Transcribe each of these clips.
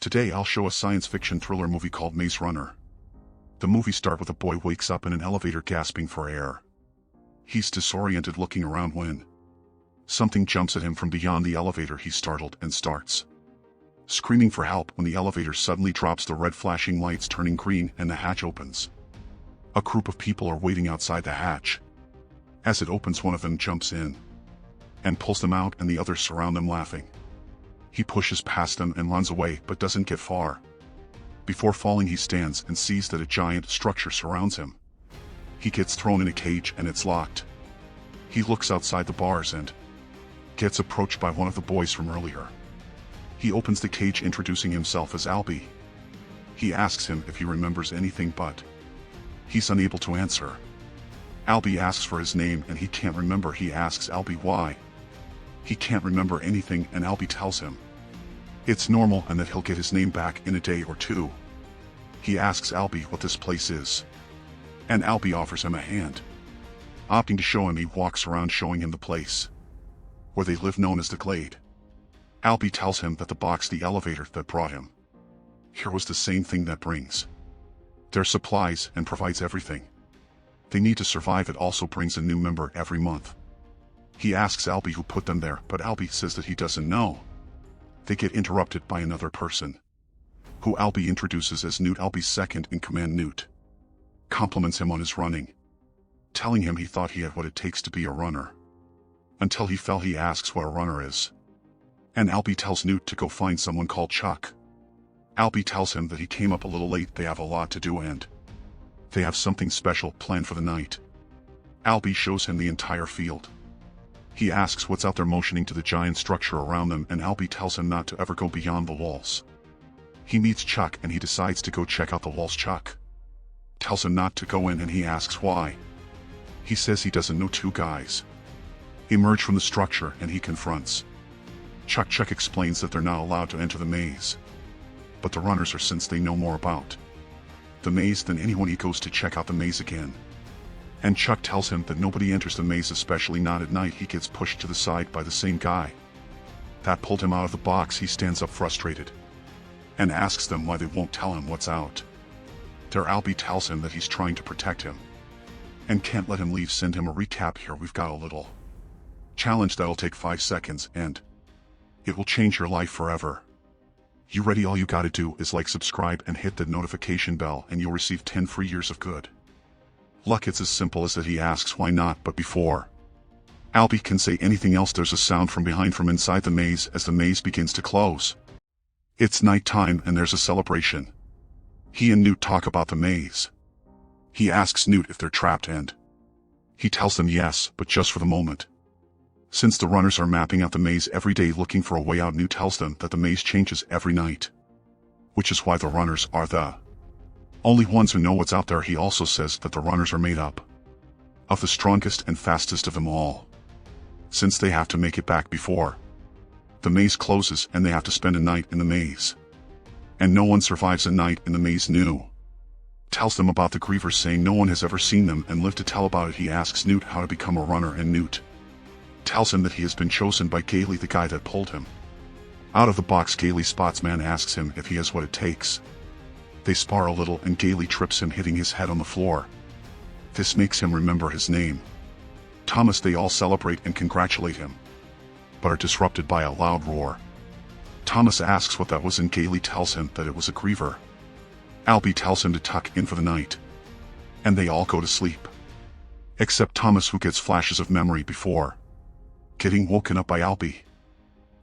Today I'll show a science fiction thriller movie called Maze Runner. The movie starts with a boy wakes up in an elevator gasping for air. He's disoriented looking around when something jumps at him from beyond the elevator. He's startled and starts screaming for help when the elevator suddenly drops, the red flashing lights turning green and the hatch opens. A group of people are waiting outside the hatch. As it opens, one of them jumps in and pulls them out, and the others surround them laughing. He pushes past them and runs away, but doesn't get far. Before falling, he stands and sees that a giant structure surrounds him. He gets thrown in a cage and it's locked. He looks outside the bars and gets approached by one of the boys from earlier. He opens the cage, introducing himself as Albie. He asks him if he remembers anything, but he's unable to answer. Albie asks for his name and he can't remember. He asks Albie why he can't remember anything, and Albie tells him it's normal and that he'll get his name back in a day or two. He asks Albie what this place is, and Albie offers him a hand. Opting to show him, he walks around showing him the place where they live, known as the Glade. Albie tells him that the box, the elevator that brought him here, was the same thing that brings their supplies and provides everything they need to survive. It also brings a new member every month. He asks Albie who put them there, but Albie says that he doesn't know. They get interrupted by another person, who Albie introduces as Newt. Albie's second in command, Newt, compliments him on his running, telling him he thought he had what it takes to be a runner. Until he fell. He asks what a runner is, and Albie tells Newt to go find someone called Chuck. Albie tells him that he came up a little late. They have a lot to do and they have something special planned for the night. Albie shows him the entire field. He asks what's out there, motioning to the giant structure around them, and Albie tells him not to ever go beyond the walls. He meets Chuck and he decides to go check out the walls. Chuck tells him not to go in and he asks why. He says he doesn't know. Two guys emerge from the structure and he confronts Chuck. Chuck explains that they're not allowed to enter the maze, but the runners are, since they know more about the maze than anyone. He goes to check out the maze again, and Chuck tells him that nobody enters the maze, especially not at night. He gets pushed to the side by the same guy that pulled him out of the box. He stands up frustrated and asks them why they won't tell him what's out there. Albie tells him that he's trying to protect him and can't let him leave. Send him a recap here. We've got a little challenge that'll take 5 seconds and it will change your life forever. You ready? All you gotta do is like, subscribe, and hit the notification bell, and you'll receive 10 free years of good luck. It's as simple as that. He asks why not, but before Albie can say anything else, there's a sound from behind, from inside the maze, as the maze begins to close. It's nighttime and there's a celebration. He and Newt talk about the maze. He asks Newt if they're trapped and he tells them yes, but just for the moment. Since the runners are mapping out the maze every day looking for a way out, Newt tells them that the maze changes every night, which is why the runners are the only ones who know what's out there. He also says that the runners are made up of the strongest and fastest of them all, since they have to make it back before the maze closes, and they have to spend a night in the maze. And no one survives a night in the maze. Newt tells them about the grievers, saying no one has ever seen them and lived to tell about it. He asks Newt how to become a runner, and Newt tells him that he has been chosen by Gailey, the guy that pulled him out of the box. Gailey spots man, asks him if he has what it takes. They spar a little and Gailey trips him, hitting his head on the floor. This makes him remember his name, Thomas. They all celebrate and congratulate him, but are disrupted by a loud roar. Thomas asks what that was and Gailey tells him that it was a griever. Albie tells him to tuck in for the night, and they all go to sleep, except Thomas, who gets flashes of memory before getting woken up by Albie.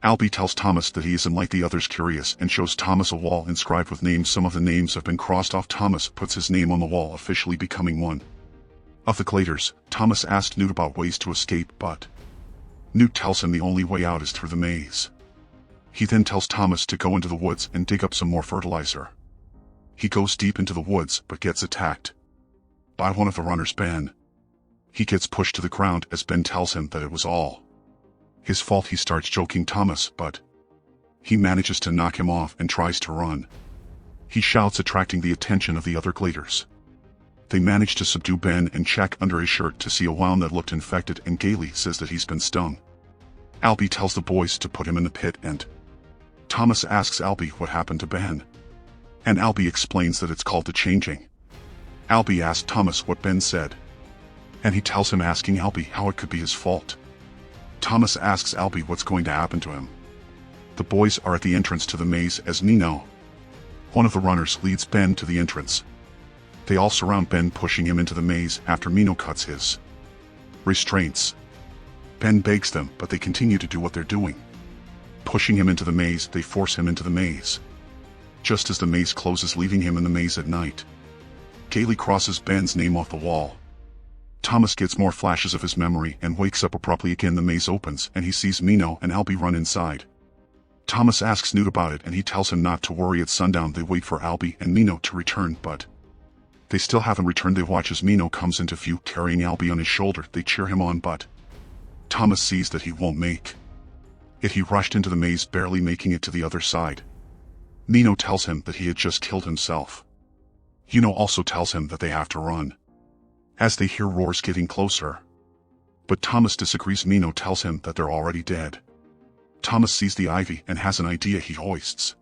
Albie tells Thomas that he isn't like the others, curious, and shows Thomas a wall inscribed with names. Some of the names have been crossed off. Thomas puts his name on the wall, officially becoming one of the Gladers. Thomas asked Newt about ways to escape, but Newt tells him the only way out is through the maze. He then tells Thomas to go into the woods and dig up some more fertilizer. He goes deep into the woods but gets attacked by one of the runners, Ben. He gets pushed to the ground as Ben tells him that it was all his fault. He starts joking Thomas, but he manages to knock him off and tries to run. He shouts, attracting the attention of the other Gladers. They manage to subdue Ben and check under his shirt to see a wound that looked infected, and Gailey says that he's been stung. Albie tells the boys to put him in the pit, and Thomas asks Albie what happened to Ben, and Albie explains that it's called the changing. Albie asks Thomas what Ben said, and he tells him, asking Albie how it could be his fault. Thomas asks Albie what's going to happen to him. The boys are at the entrance to the maze as Nino, one of the runners, leads Ben to the entrance. They all surround Ben, pushing him into the maze after Nino cuts his restraints. Ben begs them, but they continue to do what they're doing. Pushing him into the maze, they force him into the maze. Just as the maze closes, leaving him in the maze at night, Kaylee crosses Ben's name off the wall. Thomas gets more flashes of his memory and wakes up abruptly again. The maze opens and he sees Nino and Albie run inside. Thomas asks Newt about it and he tells him not to worry. At sundown they wait for Albie and Nino to return, but they still haven't returned. They watch as Nino comes into view carrying Albie on his shoulder. They cheer him on, but Thomas sees that he won't make it. He rushed into the maze, barely making it to the other side. Nino tells him that he had just killed himself. Nino also tells him that they have to run, as they hear roars getting closer. But Thomas disagrees. Nino tells him that they're already dead. Thomas sees the ivy and has an idea. He hoists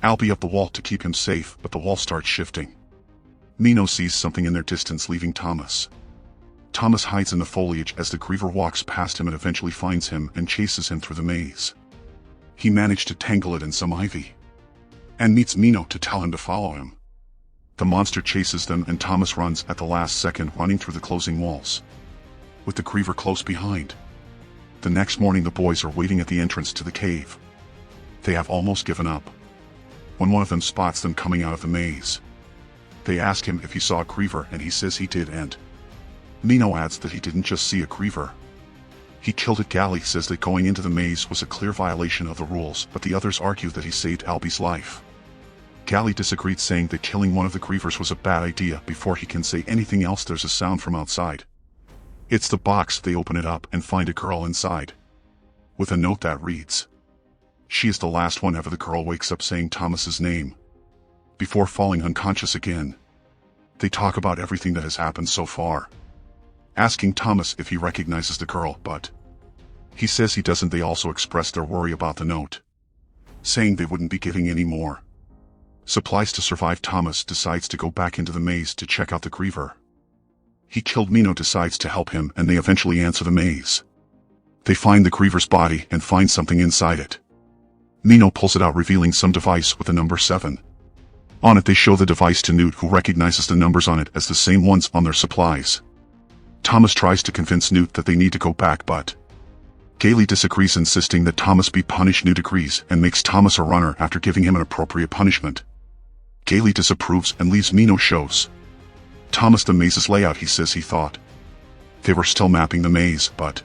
Albie up the wall to keep him safe, but the wall starts shifting. Nino sees something in their distance, leaving Thomas. Thomas hides in the foliage as the griever walks past him and eventually finds him and chases him through the maze. He managed to tangle it in some ivy and meets Nino to tell him to follow him. The monster chases them and Thomas runs at the last second, running through the closing walls, with the griever close behind. The next morning the boys are waiting at the entrance to the cave. They have almost given up when one of them spots them coming out of the maze. They ask him if he saw a griever and he says he did, and Nino adds that he didn't just see a griever. He killed it. Gally says that going into the maze was a clear violation of the rules, but the others argue that he saved Albie's life. Gally disagreed, saying that killing one of the grievers was a bad idea. Before he can say anything else, there's a sound from outside. It's the box. They open it up and find a girl inside, with a note that reads, "She is the last one ever." The girl wakes up saying Thomas's name before falling unconscious again. They talk about everything that has happened so far, asking Thomas if he recognizes the girl, but he says he doesn't. They also express their worry about the note, saying they wouldn't be getting any more supplies to survive. Thomas decides to go back into the maze to check out the griever he killed. Nino decides to help him and they eventually answer the maze. They find the griever's body and find something inside it. Nino pulls it out, revealing some device with the number 7 on it. They show the device to Newt, who recognizes the numbers on it as the same ones on their supplies. Thomas tries to convince Newt that they need to go back, but Gailey disagrees, insisting that Thomas be punished. Newt agrees and makes Thomas a runner after giving him an appropriate punishment. Gailey disapproves and leaves. Nino shows Thomas the maze's layout. He says he thought they were still mapping the maze, but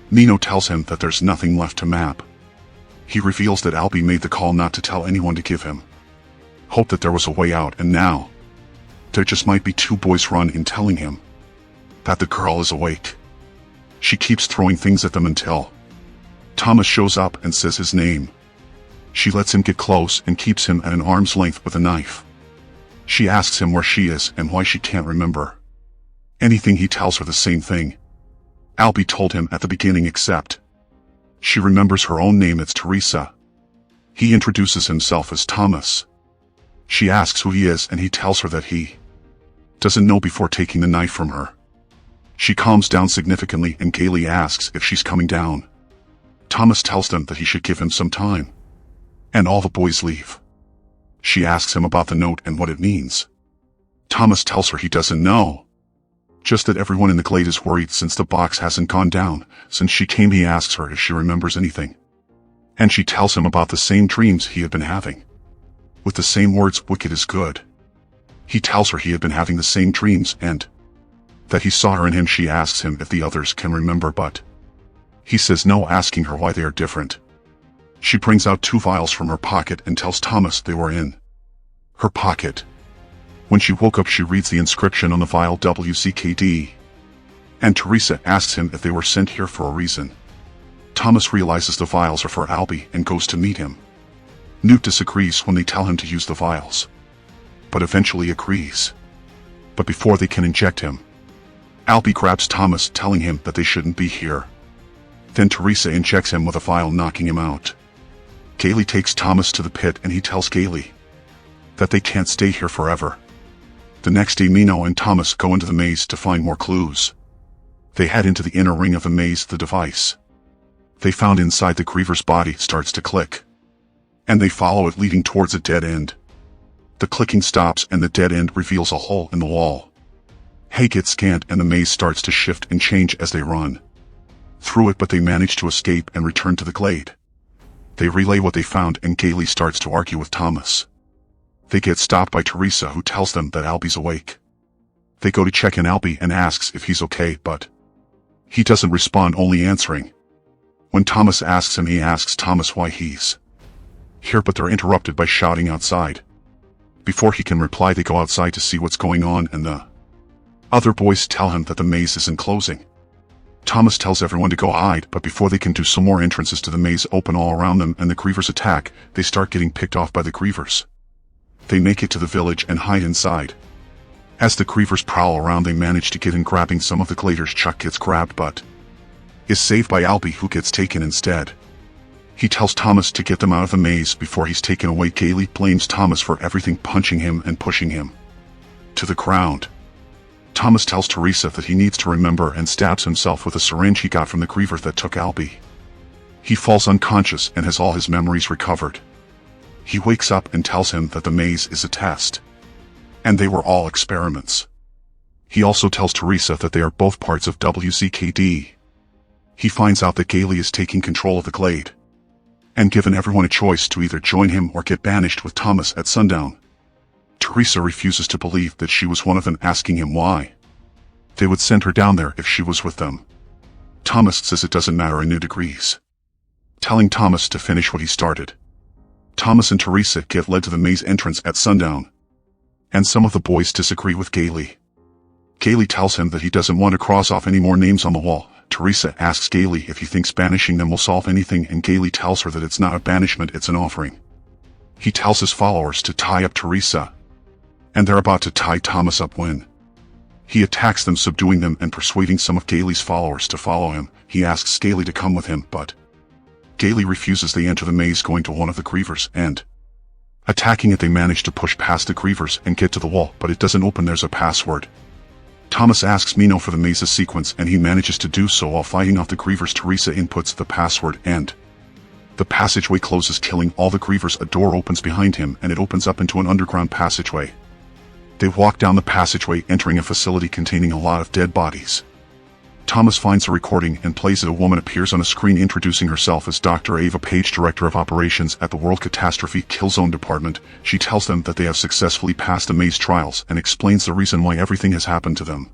Nino tells him that there's nothing left to map. He reveals that Albie made the call not to tell anyone, to give him hope that there was a way out, and now there just might be. 2 boys run in, telling him that the girl is awake. She keeps throwing things at them until Thomas shows up and says his name. She lets him get close and keeps him at an arm's length with a knife. She asks him where she is and why she can't remember anything. He tells her the same thing Albie told him at the beginning, except she remembers her own name. It's Teresa. He introduces himself as Thomas. She asks who he is and he tells her that he doesn't know before taking the knife from her. She calms down significantly and Gailey asks if she's coming down. Thomas tells them that he should give him some time, and all the boys leave. She asks him about the note and what it means. Thomas tells her he doesn't know, just that everyone in the glade is worried since the box hasn't gone down since she came. He asks her if she remembers anything, and she tells him about the same dreams he had been having, with the same words, "Wicked is good." He tells her he had been having the same dreams and that he saw her in him. She asks him if the others can remember, but he says no, asking her why they are different. She brings out 2 vials from her pocket and tells Thomas they were in her pocket. When she woke up, she reads the inscription on the vial, WCKD, and Teresa asks him if they were sent here for a reason. Thomas realizes the vials are for Albie and goes to meet him. Newt disagrees when they tell him to use the vials, but eventually agrees. But before they can inject him, Albie grabs Thomas, telling him that they shouldn't be here. Then Teresa injects him with a vial, knocking him out. Gailey takes Thomas to the pit and he tells Gailey that they can't stay here forever. The next day Mino and Thomas go into the maze to find more clues. They head into the inner ring of the maze. The device they found inside the griever's body starts to click, and they follow it, leading towards a dead end. The clicking stops and the dead end reveals a hole in the wall. Hay gets scanned and the maze starts to shift and change as they run through it, but they manage to escape and return to the glade. They relay what they found and Gailey starts to argue with Thomas. They get stopped by Teresa, who tells them that Albie's awake. They go to check in Albie and asks if he's okay, but he doesn't respond, only answering when Thomas asks him. He asks Thomas why he's here, but they're interrupted by shouting outside. Before he can reply, they go outside to see what's going on, and the other boys tell him that the maze isn't closing. Thomas tells everyone to go hide, but before they can do, some more entrances to the maze open all around them and the grievers attack. They start getting picked off by the grievers. They make it to the village and hide inside. As the grievers prowl around, they manage to get in, grabbing some of the gladers. Chuck gets grabbed but is saved by Albie, who gets taken instead. He tells Thomas to get them out of the maze before he's taken away. Gailey blames Thomas for everything, punching him and pushing him to the ground. Thomas tells Teresa that he needs to remember and stabs himself with a syringe he got from the griever that took Albie. He falls unconscious and has all his memories recovered. He wakes up and tells him that the maze is a test, and they were all experiments. He also tells Teresa that they are both parts of WCKD. He finds out that Gailey is taking control of the glade, and given everyone a choice to either join him or get banished with Thomas at sundown. Teresa refuses to believe that she was one of them, asking him why they would send her down there if she was with them. Thomas says it doesn't matter and agrees, telling Thomas to finish what he started. Thomas and Teresa get led to the maze entrance at sundown, and some of the boys disagree with Gailey. Gailey tells him that he doesn't want to cross off any more names on the wall. Teresa asks Gailey if he thinks banishing them will solve anything, and Gailey tells her that it's not a banishment, it's an offering. He tells his followers to tie up Teresa, and they're about to tie Thomas up when he attacks them, subduing them and persuading some of Gailey's followers to follow him. He asks Gailey to come with him, but Gailey refuses. They enter the maze, going to one of the grievers and attacking it. They manage to push past the grievers and get to the wall, but it doesn't open. There's a password. Thomas asks Mino for the maze's sequence, and he manages to do so while fighting off the grievers. Teresa inputs the password and the passageway closes, killing all the grievers. A door opens behind him and it opens up into an underground passageway. They walk down the passageway, entering a facility containing a lot of dead bodies. Thomas finds a recording and plays it. A woman appears on a screen introducing herself as Dr. Ava Page, Director of Operations at the World Catastrophe Kill Zone Department. She tells them that they have successfully passed the maze trials and explains the reason why everything has happened to them.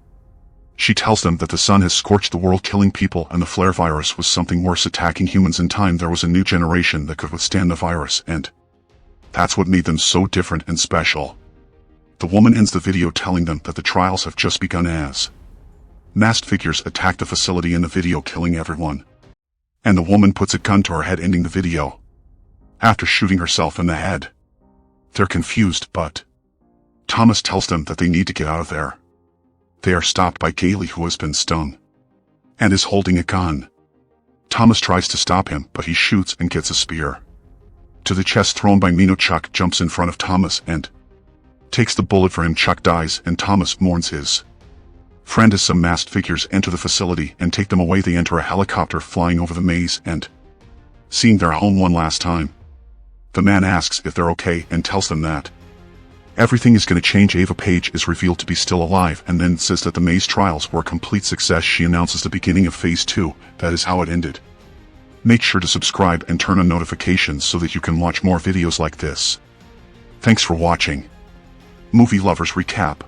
She tells them that the sun has scorched the world, killing people, and the flare virus was something worse, attacking humans. In time, there was a new generation that could withstand the virus, and that's what made them so different and special. The woman ends the video telling them that the trials have just begun as masked figures attack the facility in the video, killing everyone. And the woman puts a gun to her head, ending the video after shooting herself in the head. They're confused, but Thomas tells them that they need to get out of there. They are stopped by Gailey, who has been stung and is holding a gun. Thomas tries to stop him, but he shoots and gets a spear to the chest thrown by Mino. Chuck jumps in front of Thomas and takes the bullet for him. Chuck dies and Thomas mourns his friend as some masked figures enter the facility and take them away. They enter a helicopter flying over the maze and seeing their home one last time. The man asks if they're okay and tells them that everything is going to change. Ava Page is revealed to be still alive and then says that the maze trials were a complete success. She announces the beginning of Phase 2. That is how it ended. Make sure to subscribe and turn on notifications so that you can watch more videos like this. Thanks for watching. Movie Lovers Recap.